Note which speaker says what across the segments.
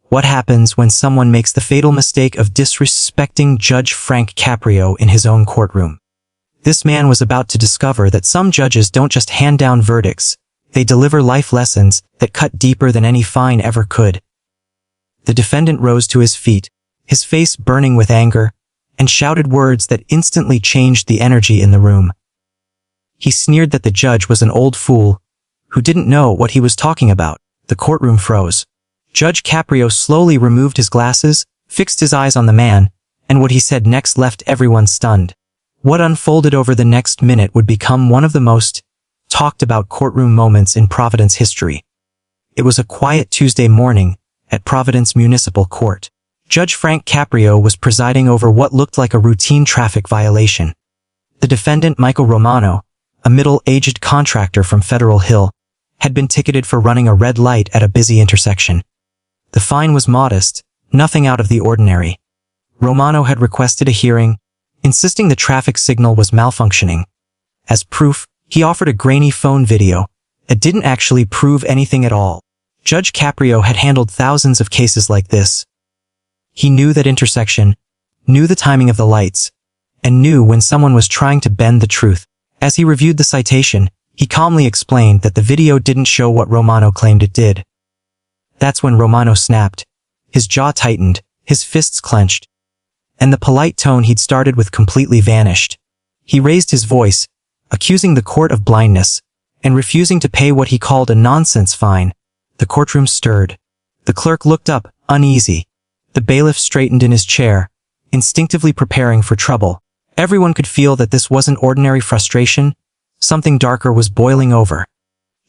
Speaker 1: What happens when someone makes the fatal mistake of disrespecting Judge Frank Caprio in his own courtroom? This man was about to discover that some judges don't just hand down verdicts, they deliver life lessons that cut deeper than any fine ever could. The defendant rose to his feet, his face burning with anger, and shouted words that instantly changed the energy in the room. He sneered that the judge was an old fool who didn't know what he was talking about. The courtroom froze. Judge Caprio slowly removed his glasses, fixed his eyes on the man, and what he said next left everyone stunned. What unfolded over the next minute would become one of the most talked about courtroom moments in Providence history. It was a quiet Tuesday morning at Providence Municipal Court. Judge Frank Caprio was presiding over what looked like a routine traffic violation. The defendant, Michael Romano, a middle-aged contractor from Federal Hill, had been ticketed for running a red light at a busy intersection. The fine was modest, nothing out of the ordinary. Romano had requested a hearing, insisting the traffic signal was malfunctioning. As proof, he offered a grainy phone video that didn't actually prove anything at all. Judge Caprio had handled thousands of cases like this. He knew that intersection, knew the timing of the lights, and knew when someone was trying to bend the truth. As he reviewed the citation, he calmly explained that the video didn't show what Romano claimed it did. That's when Romano snapped. His jaw tightened, his fists clenched, and the polite tone he'd started with completely vanished. He raised his voice, accusing the court of blindness, and refusing to pay what he called a nonsense fine. The courtroom stirred. The clerk looked up, uneasy. The bailiff straightened in his chair, instinctively preparing for trouble. Everyone could feel that this wasn't ordinary frustration. Something darker was boiling over.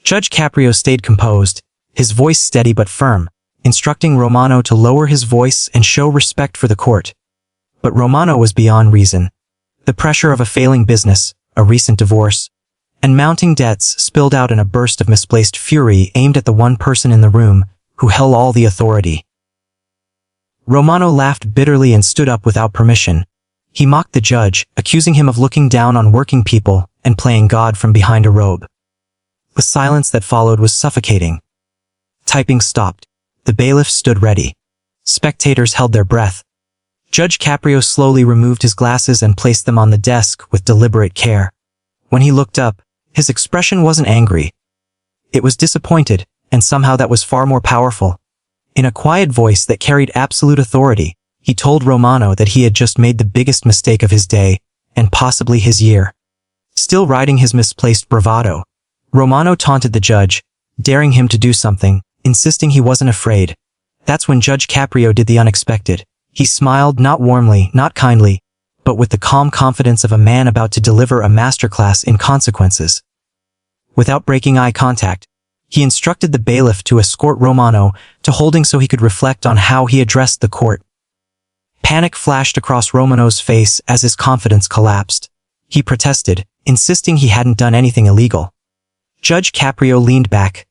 Speaker 1: Judge Caprio stayed composed, his voice steady but firm, instructing Romano to lower his voice and show respect for the court. But Romano was beyond reason. The pressure of a failing business, a recent divorce, and mounting debts spilled out in a burst of misplaced fury aimed at the one person in the room who held all the authority. Romano laughed bitterly and stood up without permission. He mocked the judge, accusing him of looking down on working people and playing God from behind a robe. The silence that followed was suffocating. Typing stopped. The bailiff stood ready. Spectators held their breath. Judge Caprio slowly removed his glasses and placed them on the desk with deliberate care. When he looked up, his expression wasn't angry. It was disappointed, and somehow that was far more powerful. In a quiet voice that carried absolute authority, he told Romano that he had just made the biggest mistake of his day, and possibly his year. Still riding his misplaced bravado, Romano taunted the judge, daring him to do something, insisting he wasn't afraid. That's when Judge Caprio did the unexpected. He smiled, not warmly, not kindly, but with the calm confidence of a man about to deliver a masterclass in consequences. Without breaking eye contact, he instructed the bailiff to escort Romano to holding so he could reflect on how he addressed the court. Panic flashed across Romano's face as his confidence collapsed. He protested, insisting he hadn't done anything illegal. Judge Caprio leaned back,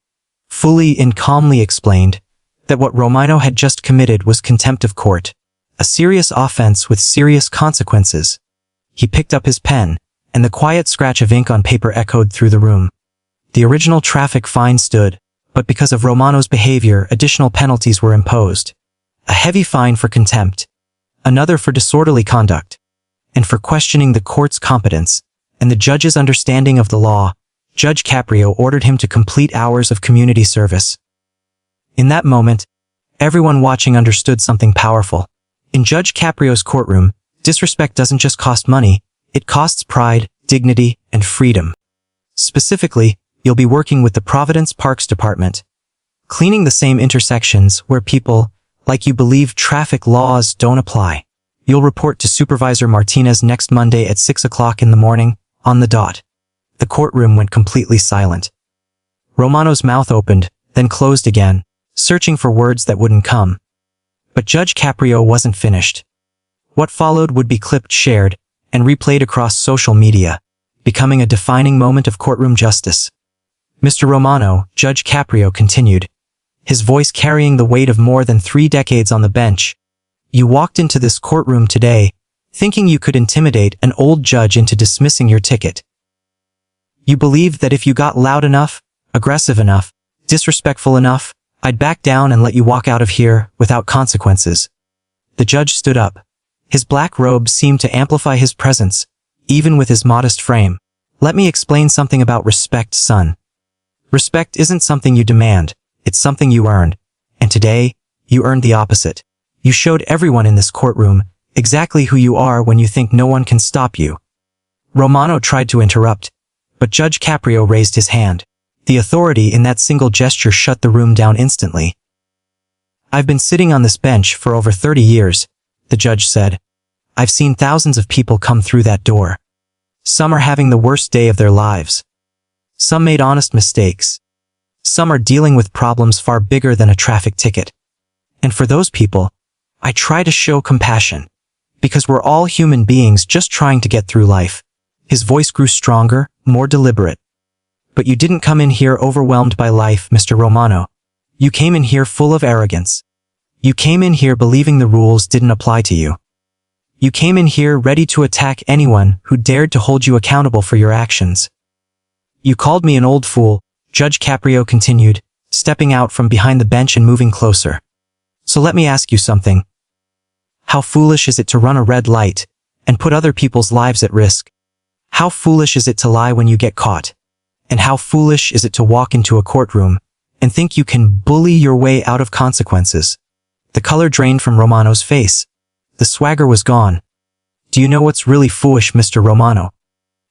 Speaker 1: fully and calmly explained that what Romano had just committed was contempt of court, a serious offense with serious consequences. He picked up his pen, and the quiet scratch of ink on paper echoed through the room. The original traffic fine stood, but because of Romano's behavior, additional penalties were imposed. A heavy fine for contempt, another for disorderly conduct, and for questioning the court's competence and the judge's understanding of the law. Judge Caprio ordered him to complete hours of community service. In that moment, everyone watching understood something powerful. In Judge Caprio's courtroom, disrespect doesn't just cost money, it costs pride, dignity, and freedom. Specifically, you'll be working with the Providence Parks Department, cleaning the same intersections where people, like you, believe traffic laws don't apply. You'll report to Supervisor Martinez next Monday at 6 o'clock in the morning, on the dot. The courtroom went completely silent. Romano's mouth opened, then closed again, searching for words that wouldn't come. But Judge Caprio wasn't finished. What followed would be clipped, shared, and replayed across social media, becoming a defining moment of courtroom justice. Mr. Romano, Judge Caprio continued, his voice carrying the weight of more than 3 decades on the bench. You walked into this courtroom today, thinking you could intimidate an old judge into dismissing your ticket. You believed that if you got loud enough, aggressive enough, disrespectful enough, I'd back down and let you walk out of here without consequences. The judge stood up. His black robe seemed to amplify his presence, even with his modest frame. Let me explain something about respect, son. Respect isn't something you demand, it's something you earn. And today, you earned the opposite. You showed everyone in this courtroom exactly who you are when you think no one can stop you. Romano tried to interrupt, but Judge Caprio raised his hand. The authority in that single gesture shut the room down instantly. I've been sitting on this bench for over 30 years, the judge said. I've seen thousands of people come through that door. Some are having the worst day of their lives. Some made honest mistakes. Some are dealing with problems far bigger than a traffic ticket. And for those people, I try to show compassion, because we're all human beings just trying to get through life. His voice grew stronger, more deliberate. But you didn't come in here overwhelmed by life, Mr. Romano. You came in here full of arrogance. You came in here believing the rules didn't apply to you. You came in here ready to attack anyone who dared to hold you accountable for your actions. You called me an old fool, Judge Caprio continued, stepping out from behind the bench and moving closer. So let me ask you something. How foolish is it to run a red light and put other people's lives at risk? How foolish is it to lie when you get caught? And how foolish is it to walk into a courtroom and think you can bully your way out of consequences? The color drained from Romano's face. The swagger was gone. Do you know what's really foolish, Mr. Romano?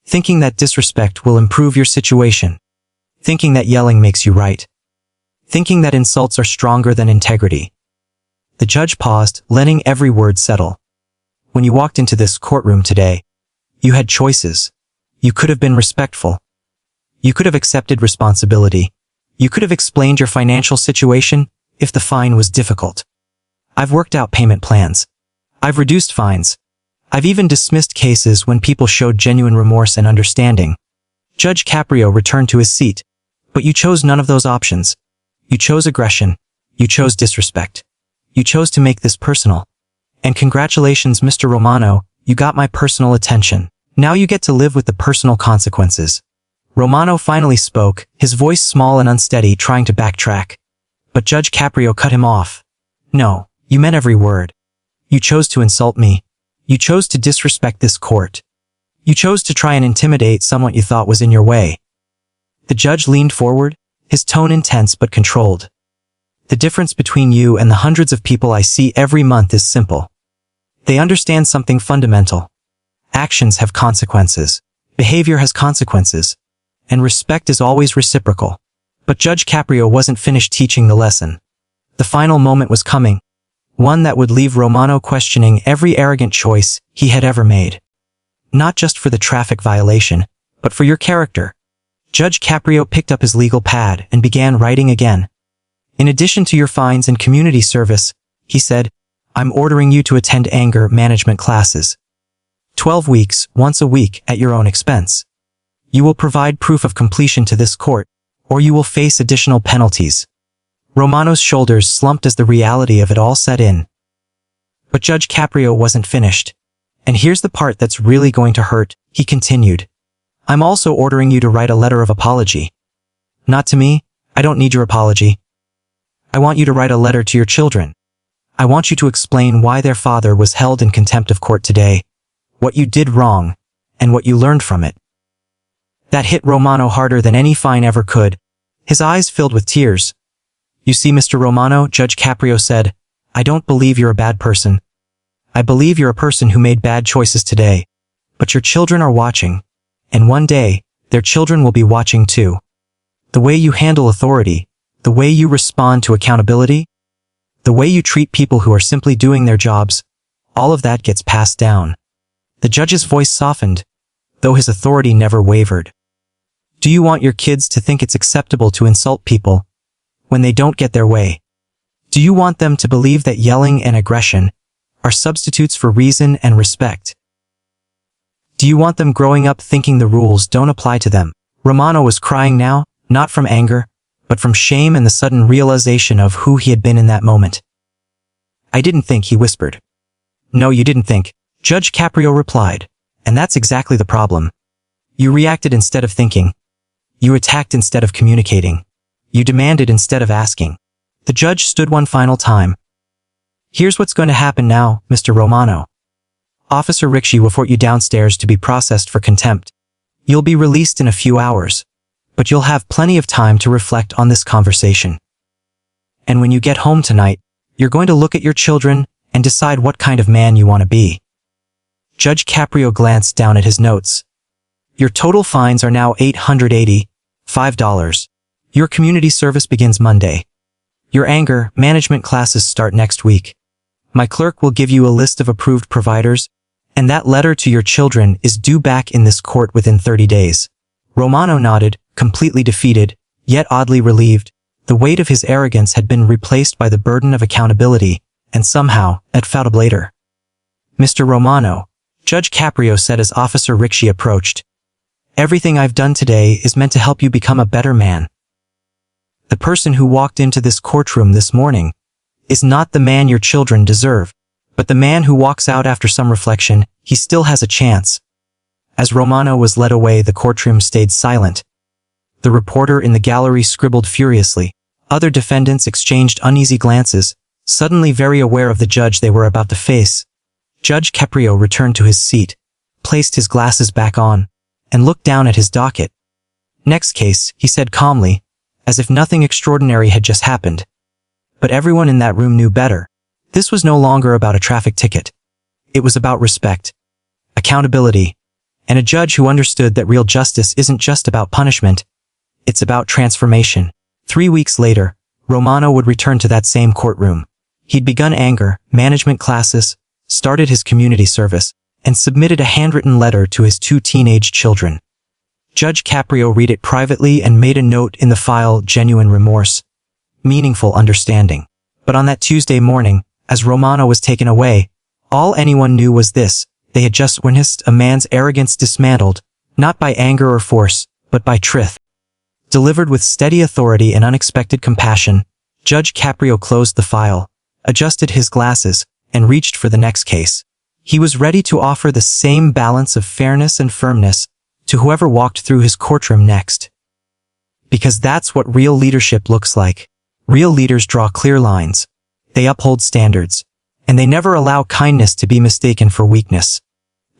Speaker 1: Thinking that disrespect will improve your situation. Thinking that yelling makes you right. Thinking that insults are stronger than integrity. The judge paused, letting every word settle. When you walked into this courtroom today, you had choices. You could have been respectful. You could have accepted responsibility. You could have explained your financial situation if the fine was difficult. I've worked out payment plans. I've reduced fines. I've even dismissed cases when people showed genuine remorse and understanding. Judge Caprio returned to his seat. But you chose none of those options. You chose aggression. You chose disrespect. You chose to make this personal. And congratulations, Mr. Romano, you got my personal attention. Now you get to live with the personal consequences. Romano finally spoke, his voice small and unsteady, trying to backtrack. But Judge Caprio cut him off. No, you meant every word. You chose to insult me. You chose to disrespect this court. You chose to try and intimidate someone you thought was in your way. The judge leaned forward, his tone intense but controlled. The difference between you and the hundreds of people I see every month is simple. They understand something fundamental. Actions have consequences. Behavior has consequences. And respect is always reciprocal. But Judge Caprio wasn't finished teaching the lesson. The final moment was coming. One that would leave Romano questioning every arrogant choice he had ever made. Not just for the traffic violation, but for your character. Judge Caprio picked up his legal pad and began writing again. In addition to your fines and community service, he said, I'm ordering you to attend anger management classes. 12 weeks, once a week, at your own expense. You will provide proof of completion to this court, or you will face additional penalties. Romano's shoulders slumped as the reality of it all set in. But Judge Caprio wasn't finished. And here's the part that's really going to hurt, he continued. I'm also ordering you to write a letter of apology. Not to me, I don't need your apology. I want you to write a letter to your children. I want you to explain why their father was held in contempt of court today, what you did wrong, and what you learned from it. That hit Romano harder than any fine ever could. His eyes filled with tears. You see, Mr. Romano, Judge Caprio said, I don't believe you're a bad person. I believe you're a person who made bad choices today. But your children are watching. And one day, their children will be watching too. The way you handle authority, the way you respond to accountability, the way you treat people who are simply doing their jobs, all of that gets passed down. The judge's voice softened, though his authority never wavered. Do you want your kids to think it's acceptable to insult people when they don't get their way? Do you want them to believe that yelling and aggression are substitutes for reason and respect? Do you want them growing up thinking the rules don't apply to them? Romano was crying now, not from anger, but from shame and the sudden realization of who he had been in that moment. I didn't think, he whispered. No, you didn't think, Judge Caprio replied. And that's exactly the problem. You reacted instead of thinking. You attacked instead of communicating. You demanded instead of asking. The judge stood one final time. "Here's what's going to happen now, Mr. Romano. Officer Ricci will report you downstairs to be processed for contempt. You'll be released in a few hours, but you'll have plenty of time to reflect on this conversation. And when you get home tonight, you're going to look at your children and decide what kind of man you want to be." Judge Caprio glanced down at his notes. "Your total fines are now $885. Your community service begins Monday. Your anger management classes start next week. My clerk will give you a list of approved providers, and that letter to your children is due back in this court within 30 days. Romano nodded, completely defeated, yet oddly relieved. The weight of his arrogance had been replaced by the burden of accountability, and somehow, it felt later. "Mr. Romano," Judge Caprio said as Officer Ricci approached, "everything I've done today is meant to help you become a better man. The person who walked into this courtroom this morning is not the man your children deserve, but the man who walks out after some reflection. He still has a chance." As Romano was led away, the courtroom stayed silent. The reporter in the gallery scribbled furiously. Other defendants exchanged uneasy glances, suddenly very aware of the judge they were about to face. Judge Caprio returned to his seat, placed his glasses back on, and looked down at his docket. "Next case," he said calmly, as if nothing extraordinary had just happened. But everyone in that room knew better. This was no longer about a traffic ticket. It was about respect, accountability, and a judge who understood that real justice isn't just about punishment. It's about transformation. 3 weeks later, Romano would return to that same courtroom. He'd begun anger management classes, started his community service, and submitted a handwritten letter to his 2 teenage children. Judge Caprio read it privately and made a note in the file: genuine remorse, meaningful understanding. But on that Tuesday morning, as Romano was taken away, all anyone knew was this: they had just witnessed a man's arrogance dismantled, not by anger or force, but by truth. Delivered with steady authority and unexpected compassion, Judge Caprio closed the file, adjusted his glasses, and reached for the next case. He was ready to offer the same balance of fairness and firmness to whoever walked through his courtroom next. Because that's what real leadership looks like. Real leaders draw clear lines. They uphold standards. And they never allow kindness to be mistaken for weakness.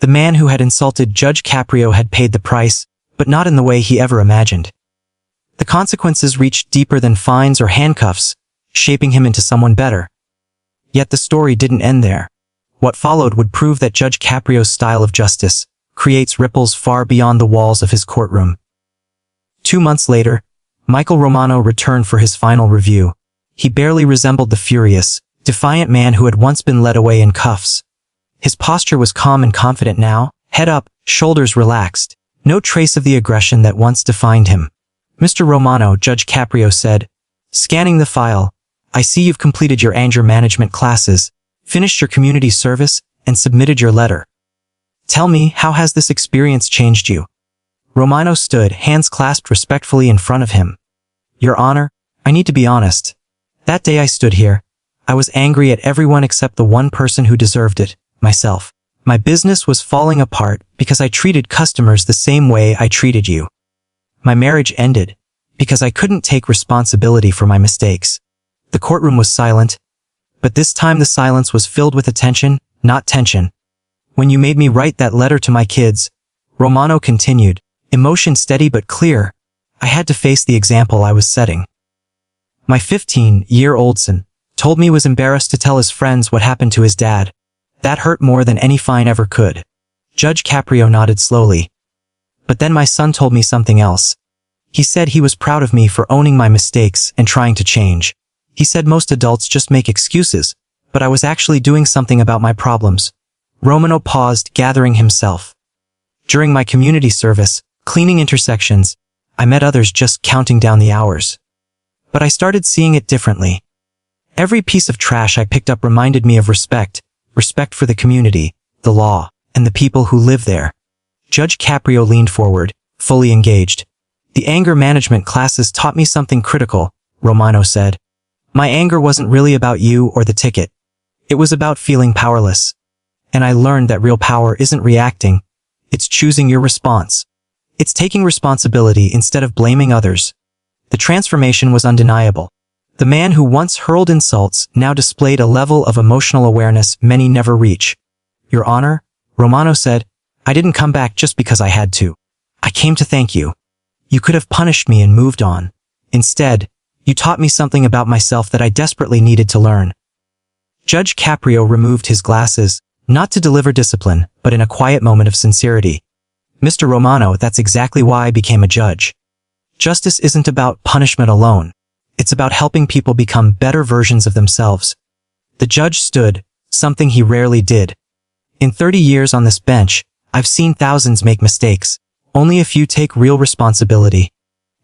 Speaker 1: The man who had insulted Judge Caprio had paid the price, but not in the way he ever imagined. The consequences reached deeper than fines or handcuffs, shaping him into someone better. Yet the story didn't end there. What followed would prove that Judge Caprio's style of justice creates ripples far beyond the walls of his courtroom. 2 months later, Michael Romano returned for his final review. He barely resembled the furious, defiant man who had once been led away in cuffs. His posture was calm and confident now, head up, shoulders relaxed, no trace of the aggression that once defined him. "Mr. Romano," Judge Caprio said, scanning the file, "I see you've completed your anger management classes, finished your community service, and submitted your letter. Tell me, how has this experience changed you?" Romano stood, hands clasped respectfully in front of him. "Your Honor, I need to be honest. That day I stood here, I was angry at everyone except the one person who deserved it, myself. My business was falling apart because I treated customers the same way I treated you. My marriage ended because I couldn't take responsibility for my mistakes." The courtroom was silent, but this time the silence was filled with attention, not tension. "When you made me write that letter to my kids," Romano continued, emotion steady but clear, "I had to face the example I was setting. My 15-year-old son told me he was embarrassed to tell his friends what happened to his dad. That hurt more than any fine ever could." Judge Caprio nodded slowly. "But then my son told me something else. He said he was proud of me for owning my mistakes and trying to change. He said most adults just make excuses, but I was actually doing something about my problems." Romano paused, gathering himself. "During my community service, cleaning intersections, I met others just counting down the hours. But I started seeing it differently. Every piece of trash I picked up reminded me of respect for the community, the law, and the people who live there." Judge Caprio leaned forward, fully engaged. "The anger management classes taught me something critical," Romano said. "My anger wasn't really about you or the ticket. It was about feeling powerless. And I learned that real power isn't reacting. It's choosing your response. It's taking responsibility instead of blaming others." The transformation was undeniable. The man who once hurled insults now displayed a level of emotional awareness many never reach. "Your Honor," Romano said, "I didn't come back just because I had to. I came to thank you. You could have punished me and moved on. Instead, you taught me something about myself that I desperately needed to learn." Judge Caprio removed his glasses, not to deliver discipline, but in a quiet moment of sincerity. "Mr. Romano, that's exactly why I became a judge. Justice isn't about punishment alone. It's about helping people become better versions of themselves." The judge stood, something he rarely did. "In 30 years on this bench, I've seen thousands make mistakes. Only a few take real responsibility.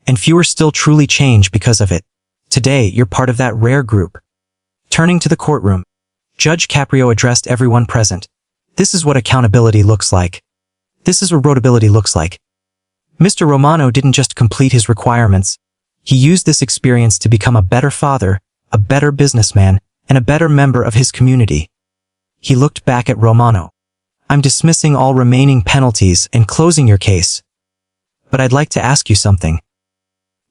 Speaker 1: And fewer still truly change because of it. Today, you're part of that rare group." Turning to the courtroom, Judge Caprio addressed everyone present. "This is what accountability looks like. This is what roadability looks like." Mr. Romano didn't just complete his requirements. He used this experience to become a better father, a better businessman, and a better member of his community. He looked back at Romano. "I'm dismissing all remaining penalties and closing your case. But I'd like to ask you something.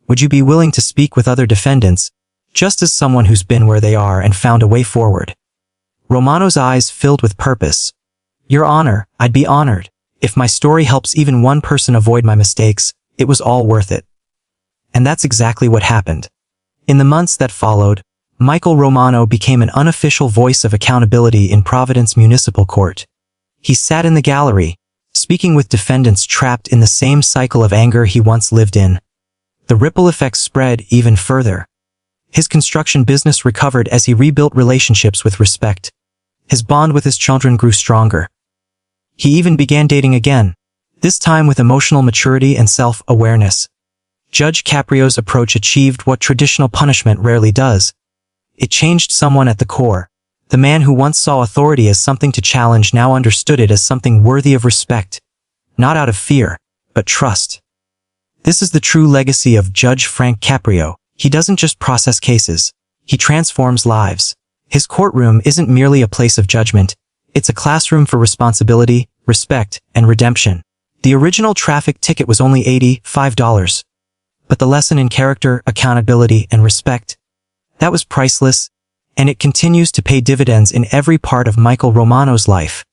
Speaker 1: Would you be willing to speak with other defendants, just as someone who's been where they are and found a way forward?" Romano's eyes filled with purpose. "Your Honor, I'd be honored. If my story helps even one person avoid my mistakes, it was all worth it." And that's exactly what happened. In the months that followed, Michael Romano became an unofficial voice of accountability in Providence Municipal Court. He sat in the gallery, speaking with defendants trapped in the same cycle of anger he once lived in. The ripple effects spread even further. His construction business recovered as he rebuilt relationships with respect. His bond with his children grew stronger. He even began dating again, this time with emotional maturity and self-awareness. Judge Caprio's approach achieved what traditional punishment rarely does. It changed someone at the core. The man who once saw authority as something to challenge now understood it as something worthy of respect, not out of fear, but trust. This is the true legacy of Judge Frank Caprio. He doesn't just process cases. He transforms lives. His courtroom isn't merely a place of judgment. It's a classroom for responsibility, respect, and redemption. The original traffic ticket was only $85. But the lesson in character, accountability, and respect, that was priceless, and it continues to pay dividends in every part of Michael Romano's life.